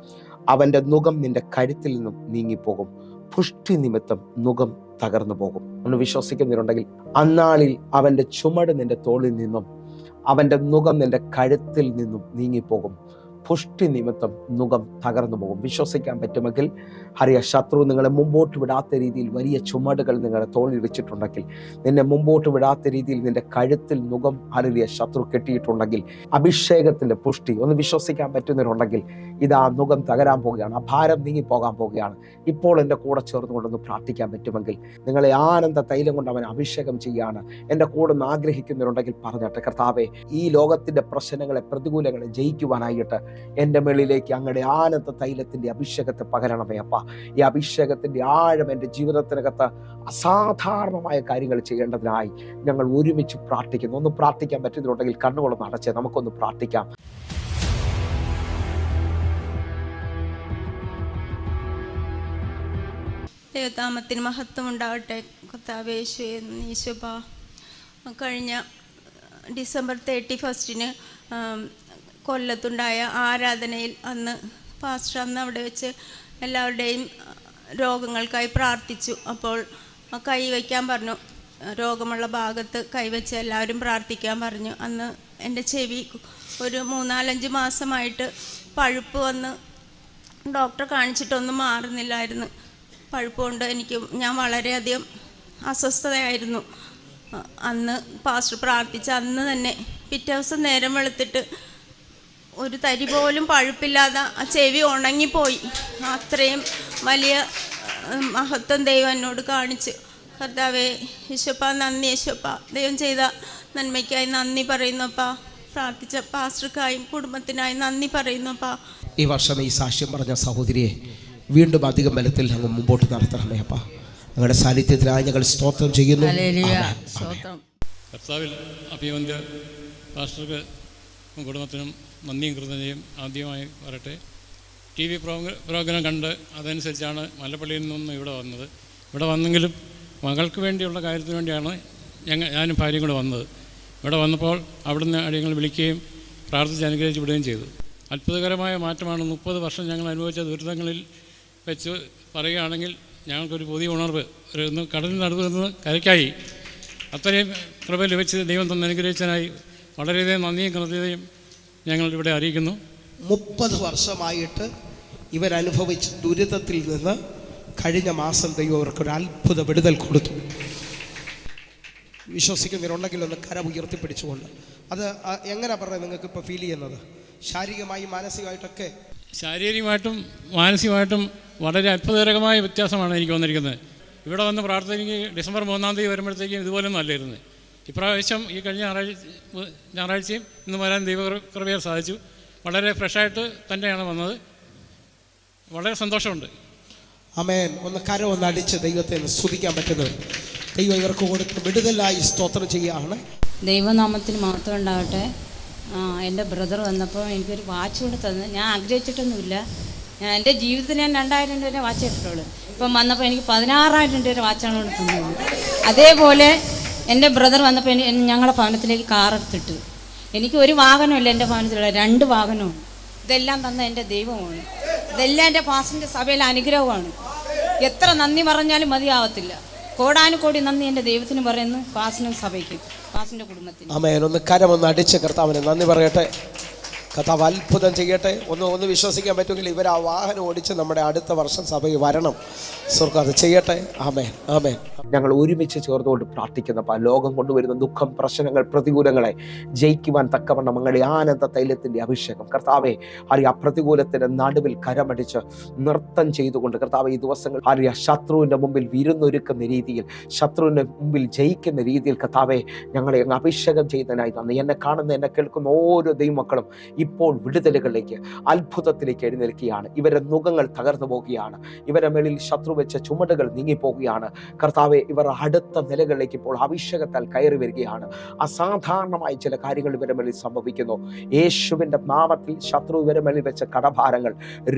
അവൻ്റെ നുകം നിന്റെ കഴുത്തിൽ നിന്നും നീങ്ങിപ്പോകും, പുഷ്ടി നിമിത്തം നുകം തകർന്നു പോകും. ഒന്ന് വിശ്വസിക്കുന്നുണ്ടെങ്കിൽ, അന്നാളിൽ അവൻ്റെ ചുമട് നിന്റെ തോളിൽ നിന്നും അവൻ്റെ നുകം നിന്റെ കഴുത്തിൽ നിന്നും നീങ്ങിപ്പോകും, പുഷ്ടി നിമിത്തം നുകം തകർന്നു പോകും. വിശ്വസിക്കാൻ പറ്റുമെങ്കിൽ അറിയാം, ശത്രു നിങ്ങളെ മുമ്പോട്ട് വിടാത്ത രീതിയിൽ വലിയ ചുമടുകൾ നിങ്ങളുടെ തോളിൽ വെച്ചിട്ടുണ്ടെങ്കിൽ, നിന്നെ മുമ്പോട്ട് വിടാത്ത രീതിയിൽ നിന്റെ കഴുത്തിൽ നുകം അറിയ ശത്രു കെട്ടിയിട്ടുണ്ടെങ്കിൽ, അഭിഷേകത്തിൻ്റെ പുഷ്ടി ഒന്ന് വിശ്വസിക്കാൻ പറ്റുന്നവരുണ്ടെങ്കിൽ ഇതാ നുകം തകരാൻ പോവുകയാണ്, ആ ഭാരം നീങ്ങിപ്പോകാൻ പോവുകയാണ്. ഇപ്പോൾ എൻ്റെ കൂടെ ചേർന്നുകൊണ്ടൊന്ന് പ്രാർത്ഥിക്കാൻ പറ്റുമെങ്കിൽ, നിങ്ങളെ ആനന്ദ തൈലം കൊണ്ട് അവൻ അഭിഷേകം ചെയ്യാണ്. എൻ്റെ കൂടെ ഒന്ന് ആഗ്രഹിക്കുന്നവരുണ്ടെങ്കിൽ പറഞ്ഞിട്ട്, കർത്താവേ, ഈ ലോകത്തിൻ്റെ പ്രശ്നങ്ങളെ പ്രതികൂലങ്ങളെ ജയിക്കുവാനായിട്ട് എൻ്റെ മേളിലേക്ക് അങ്ങയുടെ ആനന്ദ തൈലത്തിൻ്റെ അഭിഷേകത്തെ പകരണമേ അപ്പ. ഈ അഭിഷേകത്തിൻ്റെ ആഴം എൻ്റെ ജീവിതത്തിനകത്ത് അസാധാരണമായ കാര്യങ്ങൾ ചെയ്യേണ്ടതിനായി ഞങ്ങൾ ഒരുമിച്ച് പ്രാർത്ഥിക്കുന്നു. ഒന്ന് പ്രാർത്ഥിക്കാൻ പറ്റുന്നുണ്ടെങ്കിൽ കണ്ണുകളൊന്ന് അടച്ച് നമുക്കൊന്ന് പ്രാർത്ഥിക്കാം. ദൈവനാമത്തിന് മഹത്വം ഉണ്ടാവട്ടെ. കർത്താവേ, യേശുവേ, കഴിഞ്ഞ ഡിസംബർ 31 കൊല്ലത്തുണ്ടായ ആരാധനയിൽ അന്ന് അവിടെ വെച്ച് എല്ലാവരുടെയും രോഗങ്ങൾക്കായി പ്രാർത്ഥിച്ചു. അപ്പോൾ കൈവയ്ക്കാൻ പറഞ്ഞു, രോഗമുള്ള ഭാഗത്ത് കൈവച്ച് എല്ലാവരും പ്രാർത്ഥിക്കാൻ പറഞ്ഞു. അന്ന് എൻ്റെ ചെവി ഒരു 3-4-5 മാസമായിട്ട് പഴുപ്പ് വന്ന് ഡോക്ടറെ കാണിച്ചിട്ടൊന്നും മാറുന്നില്ലായിരുന്നു. പഴുപ്പ് കൊണ്ട് ഞാൻ വളരെയധികം അസ്വസ്ഥതയായിരുന്നു. അന്ന് പാസ്റ്റർ പ്രാർത്ഥിച്ച അന്ന് തന്നെ പിറ്റേ ദിവസം നേരം വെളുത്തിട്ട് ഒരു തരി പോലും പഴുപ്പില്ലാതെ ആ ചെവി ഉണങ്ങിപ്പോയി. അത്രയും വലിയ മഹത്വം ദൈവം എന്നോട് കാണിച്ചു. കർത്താവേ, യേശുപ്പാ നന്ദി. യേശുപ്പാ, ദൈവം ചെയ്ത നന്മയ്ക്കായി നന്ദി പറയുന്നപ്പാ. പ്രാർത്ഥിച്ച പാസ്റ്റർക്കായും കുടുംബത്തിനായി നന്ദി പറയുന്നപ്പാ. ഈ വർഷം ഈ സാക്ഷ്യം പറഞ്ഞ സഹോദരിയെ വീണ്ടും അധികം ബലത്തിൽ ഞങ്ങൾ മുമ്പോട്ട് നടത്തണമേ അപ്പാ. ഞങ്ങളുടെ സാന്നിധ്യത്തിനായി ഞങ്ങൾ സ്തോത്രം ചെയ്യുന്നു. കർത്താവിൽ അഭിവന്ദ്യ പാസ്റ്റർക്ക് കുടുംബത്തിനും നന്ദിയും കൃതജ്ഞതയും ആദ്യമായി വരട്ടെ. TV പ്രോഗ്രാം കണ്ട് അതനുസരിച്ചാണ് മല്ലപ്പള്ളിയിൽ നിന്നും ഇവിടെ വന്നത്. ഇവിടെ വന്നെങ്കിലും മകൾക്ക് വേണ്ടിയുള്ള കാര്യത്തിന് വേണ്ടിയാണ് ഞാനും ഭാര്യയും കൂടെ വന്നത്. ഇവിടെ വന്നപ്പോൾ അവിടുന്ന് അടിയങ്ങൾ വിളിക്കുകയും പ്രാർത്ഥിച്ച് അനുഗ്രഹിച്ച് വിടുകയും ചെയ്തു. അത്ഭുതകരമായ മാറ്റമാണ്. 30 വർഷം ഞങ്ങൾ അനുഭവിച്ച ദുരിതങ്ങളിൽ വെച്ച് പറയുകയാണെങ്കിൽ ഞങ്ങൾക്കൊരു പുതിയ ഉണർവ്. കടലിൽ നടുവെന്ന് കരയ്ക്കായി അത്രയും കൃപ ലഭിച്ച് ദൈവം തന്ന് അനുഗ്രഹിച്ചതിനായി വളരെയധികം നന്ദിയും കൃതജ്ഞതയും ഞങ്ങൾ ഇവിടെ അറിയിക്കുന്നു. 30 വർഷമായിട്ട് ഇവരനുഭവിച്ച ദുരിതത്തിൽ നിന്ന് കഴിഞ്ഞ മാസം ദൈവം അവർക്കൊരു അത്ഭുത വിടുതൽ കൊടുത്തു. വിശ്വസിക്കുന്നവരുണ്ടെങ്കിൽ ഒന്ന് കരം ഉയർത്തിപ്പിടിച്ചുകൊണ്ട് അത് എങ്ങനെ പറഞ്ഞത് നിങ്ങൾക്ക് ഇപ്പോൾ ഫീൽ ചെയ്യുന്നത്? ശാരീരികമായും മാനസികമായിട്ടൊക്കെ? ശാരീരികമായിട്ടും മാനസികമായിട്ടും വളരെ അത്ഭുതകരമായ വ്യത്യാസമാണ് എനിക്ക് വന്നിരിക്കുന്നത്. ഇവിടെ വന്ന് പ്രാർത്ഥനയ്ക്ക് ഡിസംബർ 3-ാം തീയതി വരുമ്പോഴത്തേക്കും ഇതുപോലൊന്നും അല്ലായിരുന്നു. ഇപ്രാവശ്യം ഈ കഴിഞ്ഞ ഞായറാഴ്ചയും ഇന്ന് വരാൻ ദൈവകൃപയാൽ സാധിച്ചു. വളരെ ഫ്രഷായിട്ട് തന്നെയാണ് വന്നത്. വളരെ സന്തോഷമുണ്ട്. ആമേൻ. ഒന്ന് കരം ഒന്ന് അടിച്ച് ദൈവത്തെ സ്തുതിക്കാൻ പറ്റുന്നത്. ദൈവം ഇവർക്ക് കൊടുത്ത് വിടുതലായി സ്തോത്രം ചെയ്യുകയാണ്. ദൈവനാമത്തിന് മാത്രം ഉണ്ടാകട്ടെ. എൻ്റെ ബ്രദർ വന്നപ്പോൾ എനിക്കൊരു വാച്ച് കൊണ്ട് തന്നു. ഞാൻ ആഗ്രഹിച്ചിട്ടൊന്നുമില്ല. എൻ്റെ ജീവിതത്തിൽ ഞാൻ 2000 രൂപ വാച്ച് ഇട്ടിട്ടുള്ളൂ. ഇപ്പം വന്നപ്പോൾ എനിക്ക് 16,000 രൂപ വാച്ചാണ് കൊണ്ട് തന്നത്. അതേപോലെ എൻ്റെ ബ്രദർ വന്നപ്പോൾ ഞങ്ങളുടെ ഭവനത്തിലേക്ക് കാറെടുത്തിട്ട് എനിക്ക് ഒരു വാഹനമില്ല, എൻ്റെ ഭവനത്തിലുള്ള 2 വാഹനവും. ഇതെല്ലാം തന്ന എൻ്റെ ദൈവമാണ്. ഇതെല്ലാം എൻ്റെ പാസ്റ്ററിൻ്റെ സഭയിലെ അനുഗ്രഹമാണ്. എത്ര നന്ദി പറഞ്ഞാലും മതിയാവത്തില്ല. കോടാനുകോടി നന്ദി എൻ്റെ ദൈവത്തിന് പറയുന്നു, പാസ്റ്ററിനും സഭയ്ക്കും പാസ്റ്ററിൻ്റെ കുടുംബത്തിന്. ആമേൻ. ഒന്ന് കരമൊന്ന് അടിച്ച് കർത്താവിന് നന്ദി പറയട്ടെ. കർത്താവ് അത്ഭുതം ചെയ്യട്ടെ. ഒന്ന് വിശ്വസിക്കാൻ പറ്റുമെങ്കിൽ ഇവർ ആ വാഹനം ഓടിച്ച് നമ്മുടെ അടുത്ത വർഷം സഭയിൽ വരണം. സ്വർഗ്ഗം അത് ചെയ്യട്ടെ. ആമേൻ, ആമേൻ. ഞങ്ങൾ ഒരുമിച്ച് ചേർന്നുകൊണ്ട് പ്രാർത്ഥിക്കുന്നപ്പോൾ ലോകം കൊണ്ടുവരുന്ന ദുഃഖം, പ്രശ്നങ്ങൾ, പ്രതികൂലങ്ങളെ ജയിക്കുവാൻ തക്കവണ്ണം ഞങ്ങളുടെ ആനന്ദ തൈലത്തിൻ്റെ അഭിഷേകം കർത്താവെ ആ പ്രതികൂലത്തിൻ്റെ നടുവിൽ കരമടിച്ച് നൃത്തം ചെയ്തുകൊണ്ട് കർത്താവ് ഈ ദിവസങ്ങൾ ശത്രുവിൻ്റെ മുമ്പിൽ വിരുന്നൊരുക്കുന്ന രീതിയിൽ, ശത്രുവിൻ്റെ മുമ്പിൽ ജയിക്കുന്ന രീതിയിൽ കർത്താവെ ഞങ്ങളെ അഭിഷേകം ചെയ്യുന്നതിനായി നന്ദി. എന്നെ കാണുന്ന, എന്നെ കേൾക്കുന്ന ഓരോ ദൈവമക്കളും ഇപ്പോൾ വിടുതലുകളിലേക്ക്, അത്ഭുതത്തിലേക്ക് എഴുന്നേൽക്കുകയാണ്. ഇവരുടെ മുഖങ്ങൾ തകർന്നു പോവുകയാണ്. ഇവരുടെ മേളിൽ ശത്രു വെച്ച ചുമടുകൾ നീങ്ങിപ്പോവുകയാണ്. കർത്താവെ, ഇവർ അടുത്ത നിലകളിലേക്ക് ഇപ്പോൾ അഭിഷേകത്താൽ കയറി വരികയാണ്. അസാധാരണമായ ചില കാര്യങ്ങൾ ഇവരുടെ മേളിൽ സംഭവിക്കുന്നു. യേശുവിൻ്റെ നാമത്തിൽ ശത്രു ഇവരുടെ മേളിൽ വെച്ച കടഭാരങ്ങൾ,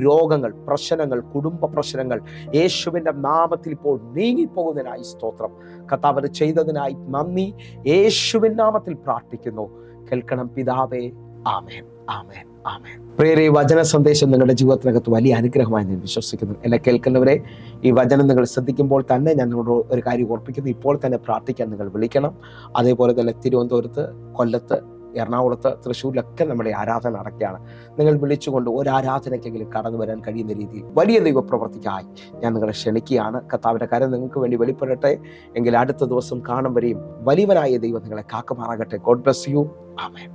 രോഗങ്ങൾ, പ്രശ്നങ്ങൾ, കുടുംബ പ്രശ്നങ്ങൾ യേശുവിൻ്റെ നാമത്തിൽ ഇപ്പോൾ നീങ്ങിപ്പോകുന്നതിനായി സ്തോത്രം. കർത്താവ് അത് ചെയ്തതിനായി നന്ദി. യേശുവിൻ നാമത്തിൽ പ്രാർത്ഥിക്കുന്നു. കേൾക്കണം പിതാവേ. ആമേൻ, ആമേൻ, ആമേൻ. പ്രിയരേ, വചന സന്ദേശം നിങ്ങളുടെ ജീവിതത്തിനകത്ത് വലിയ അനുഗ്രഹമായി ഞാൻ വിശ്വസിക്കുന്നു. എന്നെ കേൾക്കുന്നവരെ, ഈ വചനം നിങ്ങൾ ശ്രദ്ധിക്കുമ്പോൾ തന്നെ ഞാൻ നിങ്ങളോട് ഒരു കാര്യം ഓർപ്പിക്കുന്നു. ഇപ്പോൾ തന്നെ പ്രാർത്ഥിക്കാൻ നിങ്ങൾ വിളിക്കണം. അതേപോലെ തന്നെ തിരുവനന്തപുരത്ത്, കൊല്ലത്ത്, എറണാകുളത്ത്, തൃശ്ശൂരിലൊക്കെ നമ്മുടെ ആരാധന നടക്കുകയാണ്. നിങ്ങൾ വിളിച്ചുകൊണ്ട് ഒരു ആരാധനയ്ക്കെങ്കിലും കടന്നു വരാൻ കഴിയുന്ന രീതിയിൽ വലിയ ദൈവപ്രവർത്തിക്കായി ഞാൻ നിങ്ങളെ ക്ഷണിക്കുകയാണ്. കർത്താവിൻ്റെ കാര്യം നിങ്ങൾക്ക് വേണ്ടി വെളിപ്പെടട്ടെ. എങ്കിൽ അടുത്ത ദിവസം കാണും വരെയും വലിയവനായ ദൈവം നിങ്ങളെ കാക്കുമാറാകട്ടെ. God bless you. ആമേൻ.